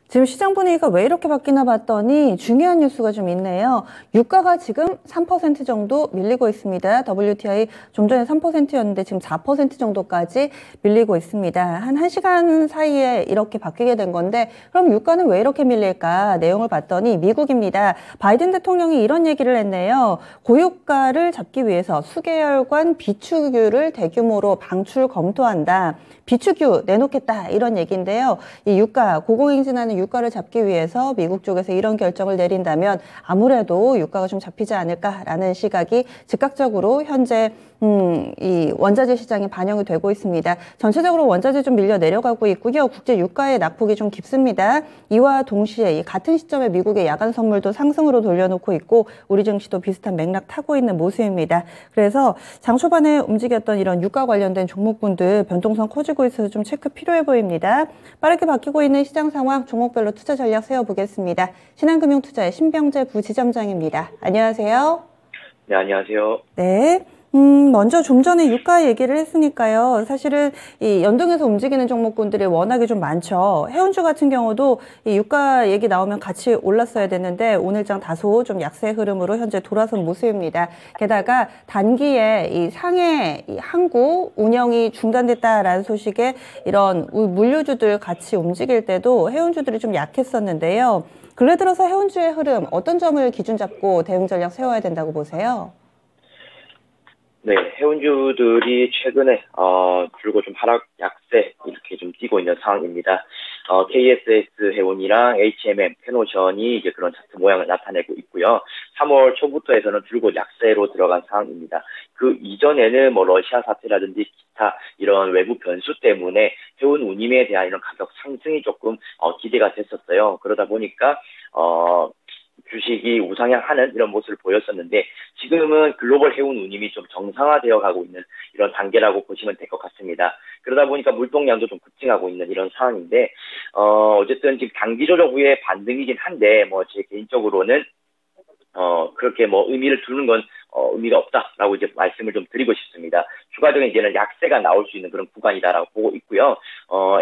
지금 시장 분위기가 왜 이렇게 바뀌나 봤더니 중요한 뉴스가 좀 있네요. 유가가 지금 3% 정도 밀리고 있습니다. WTI 좀 전에 3%였는데 지금 4% 정도까지 밀리고 있습니다. 한 1시간 사이에 이렇게 바뀌게 된 건데 그럼 유가는 왜 이렇게 밀릴까? 내용을 봤더니 미국입니다. 바이든 대통령이 이런 얘기를 했네요. 고유가를 잡기 위해서 수계열관 비축유를 대규모로 방출 검토한다. 비축유 내놓겠다 이런 얘기인데요. 이 유가 고공행진하는 유가를 잡기 위해서 미국 쪽에서 이런 결정을 내린다면 아무래도 유가가 좀 잡히지 않을까라는 시각이 즉각적으로 현재 이 원자재 시장에 반영이 되고 있습니다. 전체적으로 원자재 좀 밀려 내려가고 있고요. 국제 유가의 낙폭이 좀 깊습니다. 이와 동시에 이 같은 시점에 미국의 야간 선물도 상승으로 돌려놓고 있고 우리 증시도 비슷한 맥락 타고 있는 모습입니다. 그래서 장 초반에 움직였던 이런 유가 관련된 종목군들 변동성 커지고 있어서 좀 체크 필요해 보입니다. 빠르게 바뀌고 있는 시장 상황 종목별로 투자 전략 세워보겠습니다. 신한금융투자의 신병재 부지점장입니다. 안녕하세요. 네, 안녕하세요. 네. 먼저 좀 전에 유가 얘기를 했으니까요. 사실은 이 연동해서 움직이는 종목군들이 워낙에 좀 많죠. 해운주 같은 경우도 이 유가 얘기 나오면 같이 올랐어야 됐는데 오늘장 다소 좀 약세 흐름으로 현재 돌아선 모습입니다. 게다가 단기에 이 상해 이 항구 운영이 중단됐다라는 소식에 이런 물류주들 같이 움직일 때도 해운주들이 좀 약했었는데요. 근래 들어서 해운주의 흐름 어떤 점을 기준 잡고 대응 전략 세워야 된다고 보세요? 네, 해운주들이 최근에 줄곧 좀 하락 약세 이렇게 좀 뛰고 있는 상황입니다. KSS 해운이랑 HMM, 페노션이 이제 그런 차트 모양을 나타내고 있고요. 3월 초부터 해서는 줄곧 약세로 들어간 상황입니다. 그 이전에는 뭐 러시아 사태라든지 기타 이런 외부 변수 때문에 해운 운임에 대한 이런 가격 상승이 조금 기대가 됐었어요. 그러다 보니까 주식이 우상향하는 이런 모습을 보였었는데 지금은 글로벌 해운 운임이 좀 정상화되어 가고 있는 이런 단계라고 보시면 될 것 같습니다. 그러다 보니까 물동량도 좀 급증하고 있는 이런 상황인데 어쨌든 지금 단기 조정 후에 반등이긴 한데 뭐 제 개인적으로는 그렇게 뭐 의미를 두는 건 의미가 없다라고 이제 말씀을 좀 드리고 싶습니다. 추가적인 이제는 약세가 나올 수 있는 그런 구간이다라고 보고 있고요.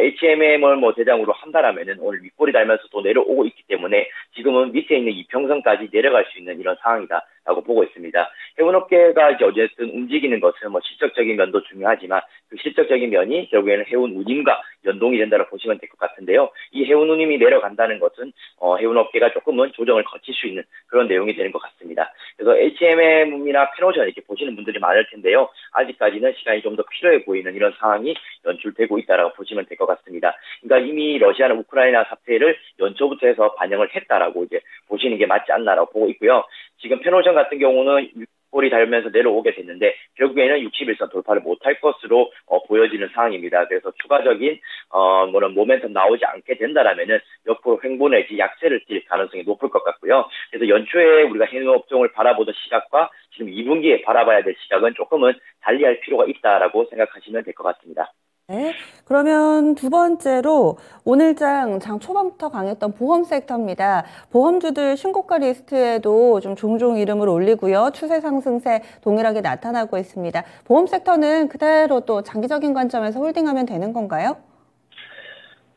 HMM을 뭐 대장으로 한다라면은 오늘 윗꼬리 달면서 또 내려오고 있기 때문에 지금은 밑에 있는 이평선까지 내려갈 수 있는 이런 상황이다라고 보고 있습니다. 해운업계가 이제 어쨌든 움직이는 것은 뭐 실적적인 면도 중요하지만 그 실적적인 면이 결국에는 해운 운임과 연동이 된다고 보시면 될 것 같은데요. 이 해운 운임이 내려간다는 것은 해운업계가 조금은 조정을 거칠 수 있는 그런 내용이 되는 것 같습니다. 그래서 HMM이나 페노션 이렇게 보시는 분들이 많을 텐데요. 아직까지는 시간이 좀 더 필요해 보이는 이런 상황이 연출되고 있다라고 보시면 될 것 같습니다. 그러니까 이미 러시아는 우크라이나 사태를 연초부터 해서 반영을 했다라고 이제 보시는 게 맞지 않나라고 보고 있고요. 지금 페노션 같은 경우는 꼬리 달면서 내려오게 됐는데 결국에는 61선 돌파를 못할 것으로 보여지는 상황입니다. 그래서 추가적인 모멘텀 나오지 않게 된다라면은 옆으로 횡보 내지 약세를 띌 가능성이 높을 것 같고요. 그래서 연초에 우리가 해운업종을 바라보던 시각과 지금 2분기에 바라봐야 될 시각은 조금은 달리할 필요가 있다라고 생각하시면 될 것 같습니다. 네, 그러면 두 번째로 오늘장 장 초반부터 강했던 보험 섹터입니다. 보험주들 신고가 리스트에도 좀 종종 이름을 올리고요. 추세 상승세 동일하게 나타나고 있습니다. 보험 섹터는 그대로 또 장기적인 관점에서 홀딩하면 되는 건가요?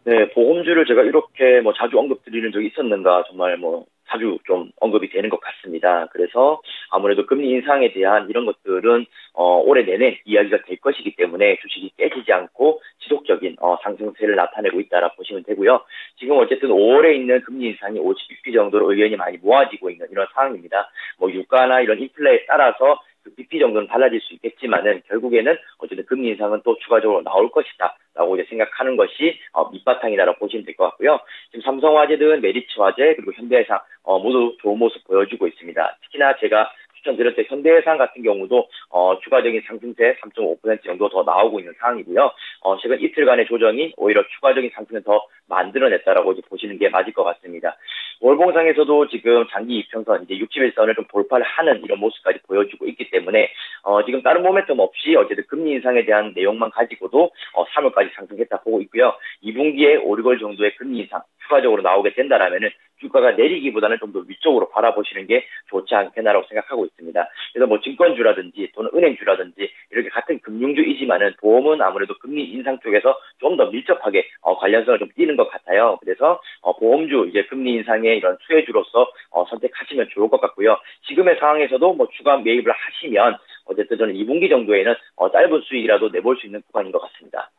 네, 보험주를 제가 이렇게 뭐 자주 언급드리는 적이 있었는가 정말 뭐 자주 좀 언급이 되는 것 같습니다. 그래서 아무래도 금리 인상에 대한 이런 것들은 올해 내내 이야기가 될 것이기 때문에 주식이 깨지지 않고 지속적인 상승세를 나타내고 있다라 보시면 되고요. 지금 어쨌든 5월에 있는 금리 인상이 50bp 정도로 의견이 많이 모아지고 있는 이런 상황입니다. 뭐 유가나 이런 인플레에 따라서 그 bp 정도는 달라질 수 있겠지만은 결국에는 어쨌든 금리 인상은 또 추가적으로 나올 것이다라고 이제 생각하는 것이 밑바탕이다라고 보시면 될 것 같고요. 지금 삼성화재든 메리츠화재 그리고 현대해상 모두 좋은 모습 보여주고 있습니다. 특히나 제가 추천드렸을 때 현대해상 같은 경우도 추가적인 상승세 3.5% 정도 더 나오고 있는 상황이고요. 최근 이틀간의 조정이 오히려 추가적인 상승을 더 만들어냈다라고 이제 보시는 게 맞을 것 같습니다. 월봉상에서도 지금 장기 이평선 이제 61선을 좀 돌파를 하는 이런 모습까지 보여주고 있기 때문에 지금 다른 모멘텀 없이 어쨌든 금리 인상에 대한 내용만 가지고도 3월까지 상승했다 보고 있고요. 2분기에 5, 6월 정도의 금리 인상 추가적으로 나오게 된다라면은 주가가 내리기보다는 좀 더 위쪽으로 바라보시는 게 좋지 않겠나라고 생각하고 있습니다. 그래서 뭐 증권주라든지 또는 은행주라든지 이렇게 같은 금융주이지만은 보험은 아무래도 금리 인상 쪽에서 좀 더 밀접하게 관련성을 좀 띄는 것 같아요. 그래서 보험주 이제 금리 인상의 이런 수혜주로서 선택하시면 좋을 것 같고요. 지금의 상황에서도 뭐 추가 매입을 하시면 어쨌든 저는 2분기 정도에는 짧은 수익이라도 내볼 수 있는 구간인 것 같습니다.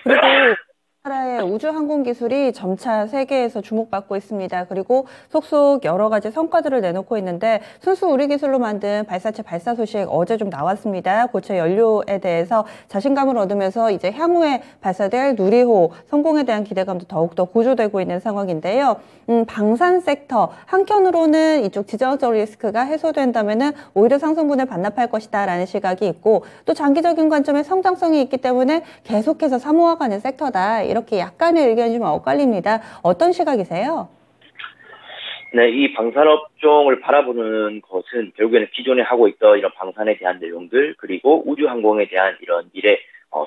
그리고 우리나라의 우주항공 기술이 점차 세계에서 주목받고 있습니다. 그리고 속속 여러 가지 성과들을 내놓고 있는데 순수 우리 기술로 만든 발사체 발사 소식 어제 좀 나왔습니다. 고체 연료에 대해서 자신감을 얻으면서 이제 향후에 발사될 누리호 성공에 대한 기대감도 더욱더 고조되고 있는 상황인데요. 방산 섹터 한편으로는 이쪽 지정학적 리스크가 해소된다면은 오히려 상승분을 반납할 것이다라는 시각이 있고 또 장기적인 관점의 성장성이 있기 때문에 계속해서 사모아가는 섹터다. 이렇게 약간의 의견이 좀 엇갈립니다. 어떤 시각이세요? 네, 이 방산업종을 바라보는 것은 결국에는 기존에 하고 있던 이런 방산에 대한 내용들 그리고 우주항공에 대한 이런 미래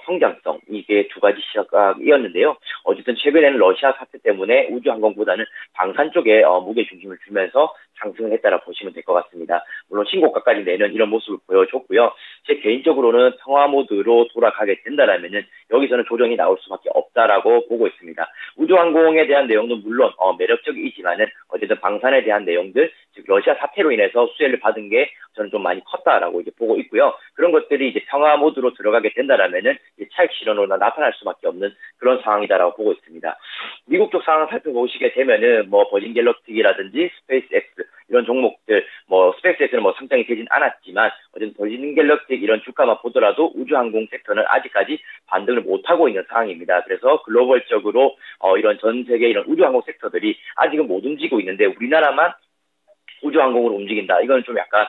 성장성 이게 두 가지 시각이었는데요. 어쨌든 최근에는 러시아 사태 때문에 우주항공보다는 방산 쪽에 무게 중심을 주면서 상승을 했다라 보시면 될 것 같습니다. 물론 신고가까지 내는 이런 모습을 보여줬고요. 제 개인적으로는 평화 모드로 돌아가게 된다라면은 여기서는 조정이 나올 수밖에 없다라고 보고 있습니다. 우주항공에 대한 내용도 물론 매력적이지만은 어쨌든 방산에 대한 내용들, 즉 러시아 사태로 인해서 수혜를 받은 게 저는 좀 많이 컸다라고 이제 보고 있고요. 그런 것들이 이제 평화 모드로 들어가게 된다라면은 차익 실현으로 나타날 수밖에 없는 그런 상황이다라고 보고 있습니다. 미국 쪽 상황 살펴보시게 되면은 뭐 버진 갤럭틱이라든지 스페이스X 이런 종목들, 뭐 스페이스X는 뭐 상장이 되진 않았지만 어쨌든 버진 갤럭틱 이런 주가만 보더라도 우주항공 섹터는 아직까지 반등을 못하고 있는 상황입니다. 그래서 글로벌적으로 이런 전 세계 이런 우주항공 섹터들이 아직은 못 움직이고 있는데 우리나라만 우주항공으로 움직인다. 이건 좀 약간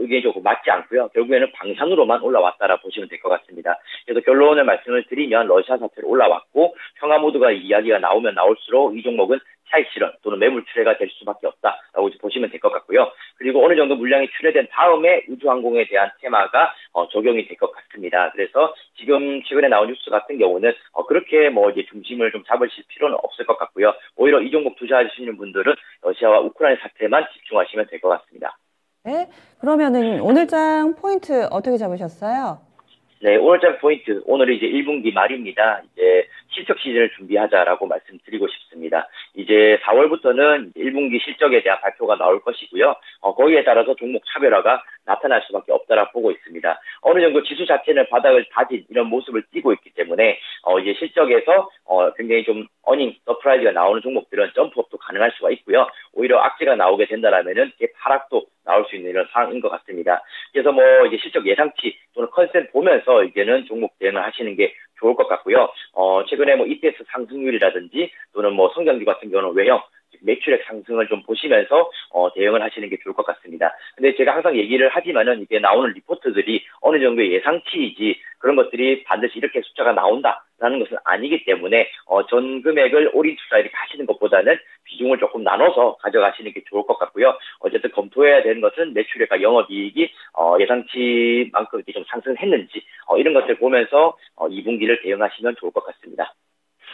의견이 조금 맞지 않고요. 결국에는 방산으로만 올라왔다라 보시면 될 것 같습니다. 그래서 결론을 말씀을 드리면 러시아 사태로 올라왔고 평화 모드가 이야기가 나오면 나올수록 이 종목은 차익 실현 또는 매물 출회가 될 수밖에 없다라고 보시면 될 것 같고요. 그리고 어느 정도 물량이 출회된 다음에 우주항공에 대한 테마가 적용이 될 것 같습니다. 그래서 지금 최근에 나온 뉴스 같은 경우는 그렇게 뭐 이제 중심을 좀 잡으실 필요는 없을 것 같고요. 오히려 이 종목 투자하시는 분들은 러시아와 우크라이나 사태만 집중하시면 될 것 같습니다. 네, 그러면은 오늘장 포인트 어떻게 잡으셨어요? 네, 오늘장 포인트. 오늘은 이제 1분기 말입니다. 이제 실적 시즌을 준비하자라고 말씀드리고 싶습니다. 이제 4월부터는 1분기 실적에 대한 발표가 나올 것이고요. 거기에 따라서 종목 차별화가 나타날 수밖에 없다라 보고 있습니다. 어느 정도 지수 자체는 바닥을 다진 이런 모습을 띠고 있기 때문에 이제 실적에서 굉장히 좀 어닝 서프라이즈가 나오는 종목들은 점프업도 가능할 수가 있고요. 오히려 악재가 나오게 된다라면은 하락도 나올 수 있는 이런 상황인 것 같습니다. 그래서 뭐 이제 실적 예상치 또는 컨센 보면서 이제는 종목 대응을 하시는 게 좋을 것 같고요. 최근에 뭐 EPS 상승률이라든지 또는 뭐 성장률 같은 경우는 외형 매출액 상승을 좀 보시면서 대응을 하시는 게 좋을 것 같습니다. 근데 제가 항상 얘기를 하지만은 이게 나오는 리포트들이 어느 정도의 예상치이지 그런 것들이 반드시 이렇게 숫자가 나온다라는 것은 아니기 때문에 전 금액을 올인 투자 이렇게 하시는 것보다는 비중을 조금 나눠서 가져가시는 게 좋을 것 같고요. 어쨌든 검토해야 되는 것은 매출액과 영업이익이 예상치만큼 좀 상승했는지 이런 것들 보면서 2분기를 대응하시면 좋을 것 같습니다.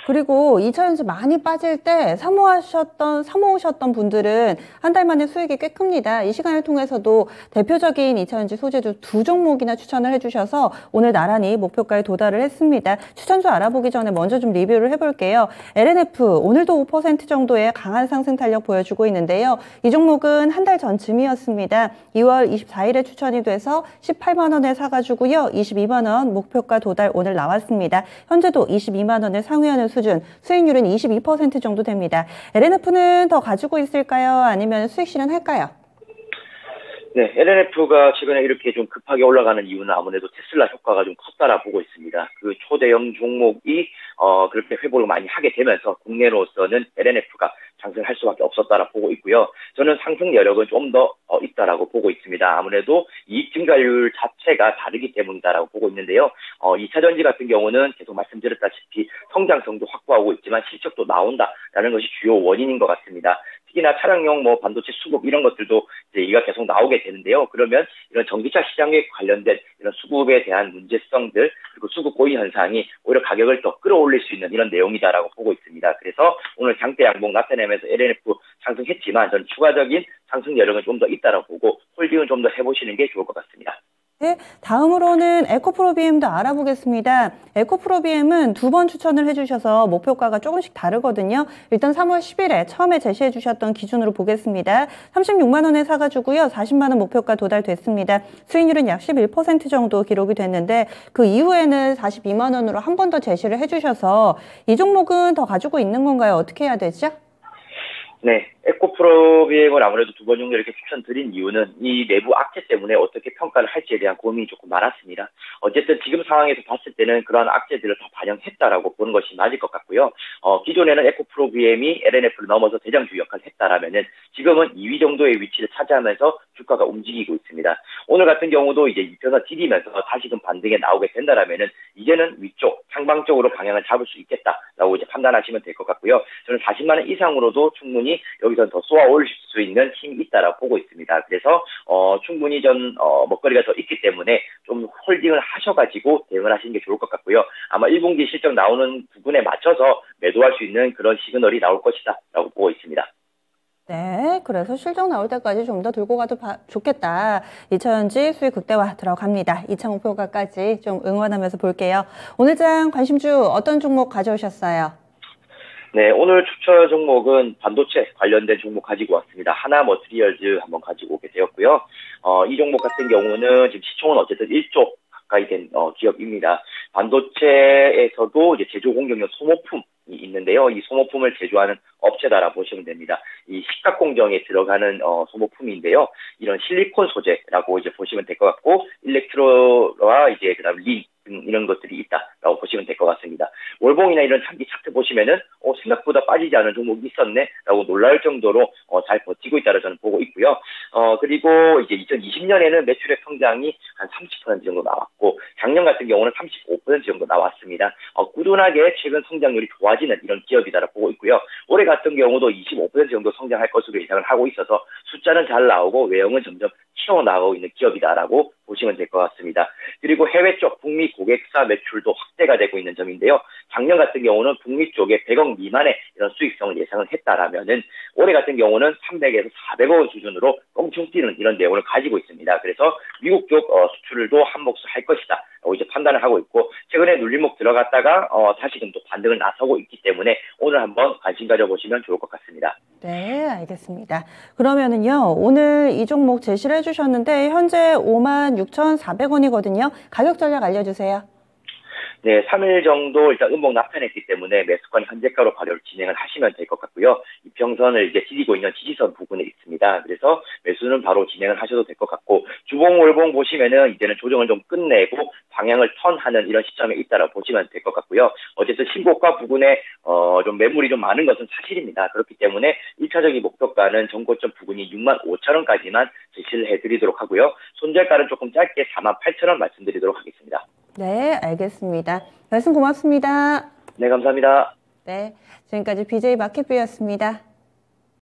그리고 2차전지 많이 빠질 때 사모으셨던 분들은 한 달 만에 수익이 꽤 큽니다. 이 시간을 통해서도 대표적인 2차전지 소재주 두 종목이나 추천을 해주셔서 오늘 나란히 목표가에 도달을 했습니다. 추천주 알아보기 전에 먼저 좀 리뷰를 해볼게요. LNF 오늘도 5% 정도의 강한 상승 탄력 보여주고 있는데요. 이 종목은 한 달 전쯤이었습니다. 2월 24일에 추천이 돼서 18만 원에 사가지고요. 22만 원 목표가 도달 오늘 나왔습니다. 현재도 22만 원을 상회하는 수준, 수익률은 22% 정도 됩니다. LNF는 더 가지고 있을까요? 아니면 수익 실현할까요? 네, LNF가 최근에 이렇게 좀 급하게 올라가는 이유는 아무래도 테슬라 효과가 좀 컸다라 보고 있습니다. 그 초대형 종목이 그렇게 회복을 많이 하게 되면서 국내로서는 LNF가 상승할 수밖에 없었다라 보고 있고요. 저는 상승 여력은 좀 더 있다라고 보고 있습니다. 아무래도 이익 증가율 자체가 다르기 때문이다라고 보고 있는데요. 2차 전지 같은 경우는 계속 말씀드렸다시피 성장성도 확보하고 있지만 실적도 나온다라는 것이 주요 원인인 것 같습니다. 특히나 차량용 뭐 반도체 수급 이런 것들도 이제 얘기가 계속 나오게 되는데요. 그러면 이런 전기차 시장에 관련된 이런 수급에 대한 문제성들 그리고 수급 고의 현상이 오히려 가격을 더 끌어올릴 수 있는 이런 내용이다라고 보고 있습니다. 그래서 오늘 장대 양봉 나타내면서 LNF 상승했지만 저는 추가적인 상승 여력은 좀 더 있다라고 보고 홀딩은 좀 더 해보시는 게 좋을 것 같습니다. 네, 다음으로는 에코프로비엠도 알아보겠습니다. 에코프로비엠은 두 번 추천을 해주셔서 목표가가 조금씩 다르거든요. 일단 3월 10일에 처음에 제시해 주셨던 기준으로 보겠습니다. 36만 원에 사가지고요. 40만 원 목표가 도달됐습니다. 수익률은 약 11% 정도 기록이 됐는데 그 이후에는 42만 원으로 한 번 더 제시를 해주셔서 이 종목은 더 가지고 있는 건가요? 어떻게 해야 되죠? 네, 에코프로비엠을 아무래도 두 번 정도 이렇게 추천드린 이유는 이 내부 악재 때문에 어떻게 평가를 할지에 대한 고민이 조금 많았습니다. 어쨌든 지금 상황에서 봤을 때는 그러한 악재들을 다 반영했다라고 보는 것이 맞을 것 같고요. 기존에는 에코프로비엠이 LNF를 넘어서 대장주 역할을 했다라면은 지금은 2위 정도의 위치를 차지하면서 주가가 움직이고 있습니다. 오늘 같은 경우도 이제 이편을 디디면서 다시금 반등에 나오게 된다라면은 이제는 위쪽, 상방 쪽으로 방향을 잡을 수 있겠다라고 이제 판단하시면 될 것 같고요. 저는 40만 원 이상으로도 충분히 여기서 더 쏘아 올릴 수 있는 힘이 있다라고 보고 있습니다. 그래서 충분히 먹거리가 더 있기 때문에 좀 홀딩을 하셔가지고 대응을 하시는 게 좋을 것 같고요. 아마 1분기 실적 나오는 부분에 맞춰서 매도할 수 있는 그런 시그널이 나올 것이다라고 보고 있습니다. 네, 그래서 실적 나올 때까지 좀 더 들고 가도 좋겠다. 2차전지 수익 극대화 들어갑니다. 2차 목표가까지 좀 응원하면서 볼게요. 오늘 장 관심주 어떤 종목 가져오셨어요? 네, 오늘 추천 종목은 반도체 관련된 종목 가지고 왔습니다. 하나머티리얼즈 한번 가지고 오게 되었고요. 이 종목 같은 경우는 지금 시총은 어쨌든 1조 가까이 된 기업입니다. 반도체에서도 이제 제조 공정용 소모품이 있는데요. 이 소모품을 제조하는 업체다라고 보시면 됩니다. 이 식각 공정에 들어가는 소모품인데요. 이런 실리콘 소재라고 이제 보시면 될 것 같고, 일렉트로와 이제 그다음 린 이런 것들이 있다라고 보시면 될 것 같습니다. 월봉이나 이런 단기 차트 보시면은 생각보다 빠지지 않은 종목이 있었네라고 놀랄 정도로 잘 버티고 있다고 저는 보고 있고요. 그리고 이제 2020년에는 매출액 성장이 한 30% 정도 나왔고 작년 같은 경우는 35% 정도 나왔습니다. 꾸준하게 최근 성장률이 좋아지는 이런 기업이다라고 보고 있고요. 올해 같은 경우도 25% 정도 성장할 것으로 예상을 하고 있어서 숫자는 잘 나오고 외형은 점점 튀어나가고 있는 기업이다라고 보시면 될 것 같습니다. 그리고 해외 쪽 북미 고객사 매출도 확대가 되고 있는 점인데요. 작년 같은 경우는 북미 쪽에 100억 미만의 이런 수익성을 예상을 했다라면은 올해 같은 경우는 300에서 400억 원 수준으로 껑충 뛰는 이런 내용을 가지고 있습니다. 그래서 미국 쪽 수출도 한 몫을 할 것이다. 라고 이제 판단을 하고 있고 최근에 눌림목 들어갔다가 다시금 또 반등을 나서고 있기 때문에 오늘 한번 관심 가져보시면 좋을 것 같습니다. 네, 알겠습니다. 그러면은요, 오늘 이 종목 제시를 해주셨는데 현재 56,400원이거든요. 가격 전략 알려주세요. 네, 3일 정도 일단 음봉 나타냈기 때문에 매수권 현재가로 발효를 진행을 하시면 될 것 같고요. 이평선을 이제 지지고 있는 지지선 부분에 있습니다. 그래서 매수는 바로 진행을 하셔도 될 것 같고 주봉 월봉 보시면은 이제는 조정을 좀 끝내고 방향을 턴하는 이런 시점에 있다라고 보시면 될 것 같고요. 어쨌든 신고가 부근에 좀 매물이 좀 많은 것은 사실입니다. 그렇기 때문에 1차적인 목표가는 전고점 부근이 65,000원까지만 제시를 해드리도록 하고요. 손절가는 조금 짧게 48,000원 말씀드리도록 하겠습니다. 네, 알겠습니다. 말씀 고맙습니다. 네, 감사합니다. 네, 지금까지 BJ 마켓뷰였습니다.